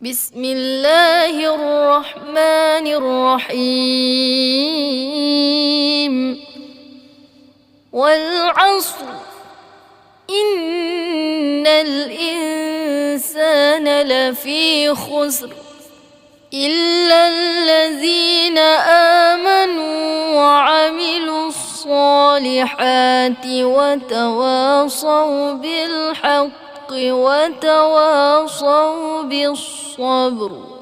بسم الله الرحمن الرحيم والعصر إن الإنسان لفي خسر إلا الذين آمنوا وعملوا الصالحات وتواصوا بالحق وتواصوا بالصبر.